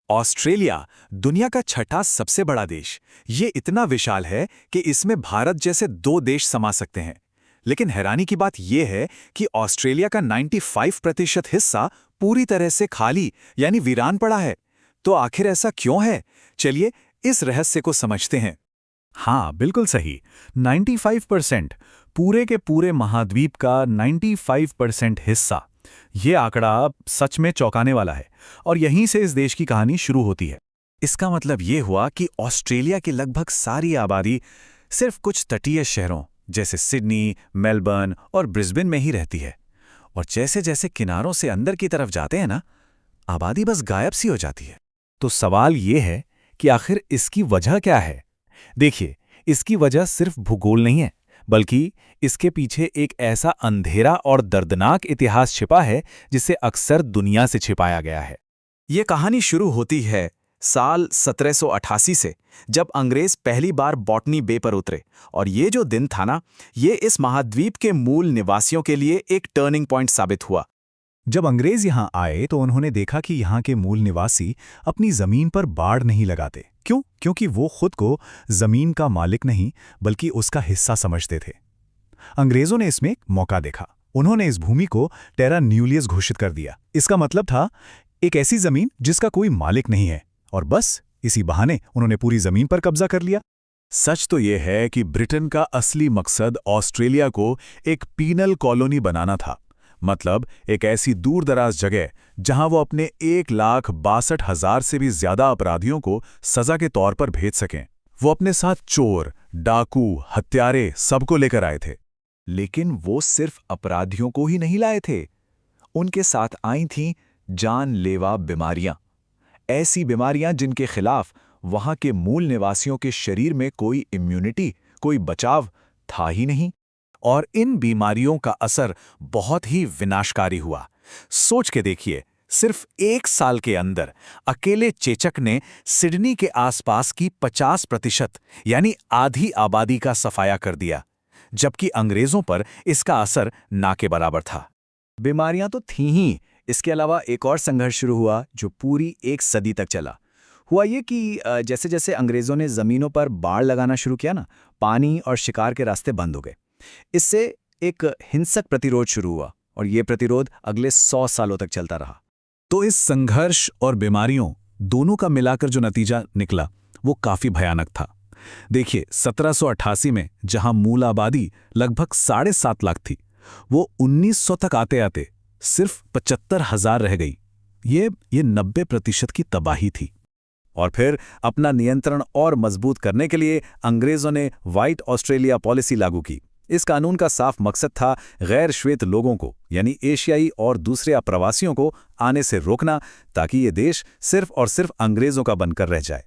Australia दुनिया का छठा सबसे बड़ा देश। ये इतना विशाल है कि इसमें भारत जैसे दो देश समा सकते हैं। लेकिन हैरानी की बात यह है कि ऑस्ट्रेलिया का 95% हिस्सा पूरी तरह से खाली यानी वीरान पड़ा है। तो आखिर ऐसा क्यों है? चलिए इस रहस्य को समझते हैं। हाँ, बिल्कुल सही। 95% पूरे के पूरे महाद्वीप का 95% हिस्सा। ये आंकड़ा सच में चौंकाने वाला है और यहीं से इस देश की कहानी शुरू होती है। इसका मतलब ये हुआ कि ऑस्ट्रेलिया की लगभग सारी आबादी सिर्फ कुछ तटीय शहरों जैसे सिडनी, मेलबर्न और ब्रिस्बेन में ही रहती है। और जैसे जैसे किनारों से अंदर की तरफ जाते हैं ना, आबादी बस गायब सी हो जाती है। तो सवाल ये है कि आखिर इसकी वजह क्या है? देखिए, इसकी वजह सिर्फ भूगोल नहीं है, बल्कि इसके पीछे एक ऐसा अंधेरा और दर्दनाक इतिहास छिपा है जिसे अक्सर दुनिया से छिपाया गया है। ये कहानी शुरू होती है साल 1788 से, जब अंग्रेज पहली बार बॉटनी बे पर उतरे। और ये जो दिन था ना, ये इस महाद्वीप के मूल निवासियों के लिए एक टर्निंग पॉइंट साबित हुआ। जब अंग्रेज यहाँ आए तो उन्होंने देखा कि यहाँ के मूल निवासी अपनी जमीन पर बाड़ नहीं लगाते। क्यों? क्योंकि वो खुद को जमीन का मालिक नहीं बल्कि उसका हिस्सा समझते थे। अंग्रेजों ने इसमें एक मौका देखा। उन्होंने इस भूमि को टेरा न्यूलियस घोषित कर दिया। इसका मतलब था एक ऐसी जमीन जिसका कोई मालिक नहीं है, और बस इसी बहाने उन्होंने पूरी जमीन पर कब्जा कर लिया। सच तो यह है कि ब्रिटेन का असली मकसद ऑस्ट्रेलिया को एक पीनल कॉलोनी बनाना था। मतलब एक ऐसी दूर दराज जगह जहां वो अपने 1,62,000 से भी ज्यादा अपराधियों को सजा के तौर पर भेज सकें। वो अपने साथ चोर, डाकू, हत्यारे सबको लेकर आए थे। लेकिन वो सिर्फ अपराधियों को ही नहीं लाए थे। उनके साथ आई थीं जानलेवा बीमारियां। ऐसी बीमारियां जिनके खिलाफ वहां के मूल निवासियों के शरीर में कोई इम्यूनिटी, कोई बचाव था ही नहीं। और इन बीमारियों का असर बहुत ही विनाशकारी हुआ। सोच के देखिए, सिर्फ 1 साल के अंदर अकेले चेचक ने सिडनी के आसपास की 50% यानी आधी आबादी का सफाया कर दिया, जबकि अंग्रेजों पर इसका असर ना के बराबर था। बीमारियां तो थीं ही, इसके अलावा एक और संघर्ष शुरू हुआ जो पूरी 1 सदी तक चला। हुआ ये कि जैसे जैसे अंग्रेजों ने जमीनों पर बाड़ लगाना शुरू किया ना, पानी और शिकार के रास्ते बंद हो गए। इससे एक हिंसक प्रतिरोध शुरू हुआ और ये प्रतिरोध अगले 100 सालों तक चलता रहा। तो इस संघर्ष और बीमारियों दोनों का मिलाकर जो नतीजा निकला वो काफी भयानक था। देखिए, 1788 में जहां मूल आबादी लगभग 7.5 लाख थी, वो 1900 तक आते आते सिर्फ 75,000 रह गई। ये 90% की तबाही थी। और फिर अपना नियंत्रण और मजबूत करने के लिए अंग्रेजों ने व्हाइट ऑस्ट्रेलिया पॉलिसी लागू की। इस कानून का साफ मकसद था गैर श्वेत लोगों को यानी एशियाई और दूसरे अप्रवासियों को आने से रोकना, ताकि ये देश सिर्फ और सिर्फ अंग्रेजों का बनकर रह जाए।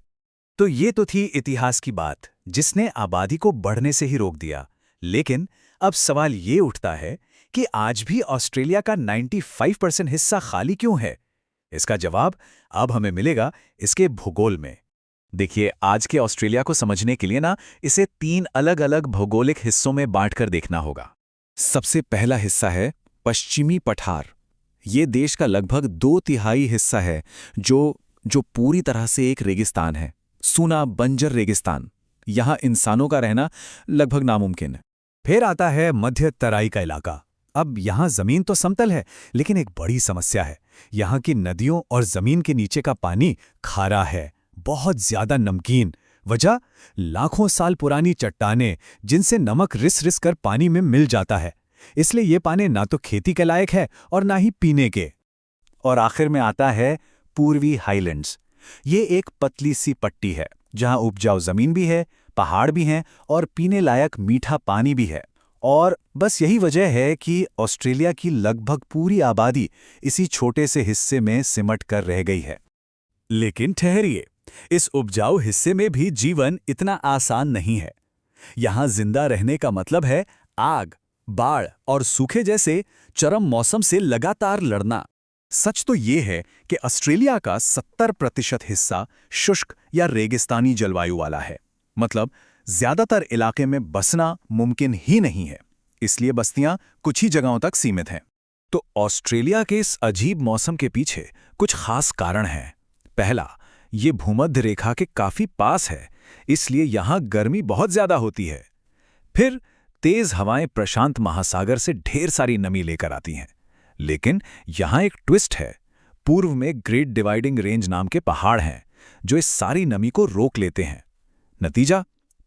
तो ये तो थी इतिहास की बात जिसने आबादी को बढ़ने से ही रोक दिया। लेकिन अब सवाल ये उठता है कि आज भी ऑस्ट्रेलिया का 95% हिस्सा खाली क्यों है? इसका जवाब अब हमें मिलेगा इसके भूगोल में। देखिए, आज के ऑस्ट्रेलिया को समझने के लिए ना, इसे 3 अलग अलग भौगोलिक हिस्सों में बांटकर देखना होगा। सबसे पहला हिस्सा है पश्चिमी पठार। ये देश का लगभग 2/3 हिस्सा है जो पूरी तरह से एक रेगिस्तान है, सूना बंजर रेगिस्तान। यहाँ इंसानों का रहना लगभग नामुमकिन है। फिर आता है मध्य तराई का इलाका। अब यहाँ जमीन तो समतल है, लेकिन एक बड़ी समस्या है। यहाँ की नदियों और जमीन के नीचे का पानी खारा है, बहुत ज्यादा नमकीन। वजह, लाखों साल पुरानी चट्टानें जिनसे नमक रिस रिस कर पानी में मिल जाता है। इसलिए ये पानी ना तो खेती के लायक है और ना ही पीने के। और आखिर में आता है पूर्वी हाईलैंड्स। ये एक पतली सी पट्टी है जहां उपजाऊ जमीन भी है, पहाड़ भी हैं और पीने लायक मीठा पानी भी है। और बस यही वजह है कि ऑस्ट्रेलिया की लगभग पूरी आबादी इसी छोटे से हिस्से में सिमट कर रह गई है। लेकिन ठहरिए, इस उपजाऊ हिस्से में भी जीवन इतना आसान नहीं है। यहां जिंदा रहने का मतलब है आग, बाढ़ और सूखे जैसे चरम मौसम से लगातार लड़ना। सच तो ये है कि ऑस्ट्रेलिया का 70% हिस्सा शुष्क या रेगिस्तानी जलवायु वाला है। मतलब ज्यादातर इलाके में बसना मुमकिन ही नहीं है, इसलिए बस्तियां कुछ ही जगहों तक सीमित हैं। तो ऑस्ट्रेलिया के इस अजीब मौसम के पीछे कुछ खास कारण हैं। पहला, ये भूमध्य रेखा के काफी पास है, इसलिए यहां गर्मी बहुत ज्यादा होती है। फिर तेज हवाएं प्रशांत महासागर से ढेर सारी नमी लेकर आती हैं। लेकिन यहां एक ट्विस्ट है। पूर्व में ग्रेट डिवाइडिंग रेंज नाम के पहाड़ हैं, जो इस सारी नमी को रोक लेते हैं। नतीजा,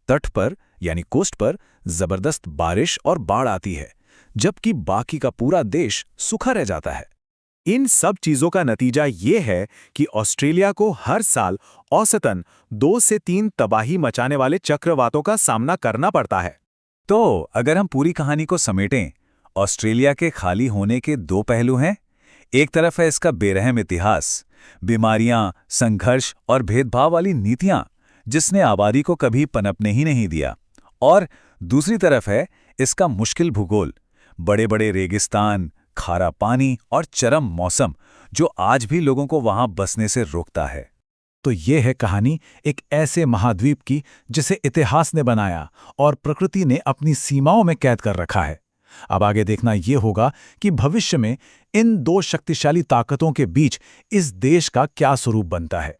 तट पर यानी कोस्ट पर जबरदस्त बारिश और बाढ़ आती है, जबकि बाकी का पूरा देश सूखा रह जाता है। इन सब चीजों का नतीजा ये है कि ऑस्ट्रेलिया को हर साल औसतन 2 से 3 तबाही मचाने वाले चक्रवातों का सामना करना पड़ता है। तो अगर हम पूरी कहानी को समेटें, ऑस्ट्रेलिया के खाली होने के 2 पहलू हैं। एक तरफ है इसका बेरहम इतिहास, बीमारियां, संघर्ष और भेदभाव वाली नीतियां, जिसने आबादी को कभी पनपने ही नहीं दिया। और दूसरी तरफ है इसका मुश्किल भूगोल, बड़े-बड़े रेगिस्तान, खारा पानी और चरम मौसम, जो आज भी लोगों को वहां बसने से रोकता है। तो ये है कहानी एक ऐसे महाद्वीप की जिसे इतिहास ने बनाया और प्रकृति ने अपनी सीमाओं में कैद कर रखा है। अब आगे देखना ये होगा कि भविष्य में इन 2 शक्तिशाली ताकतों के बीच इस देश का क्या स्वरूप बनता है।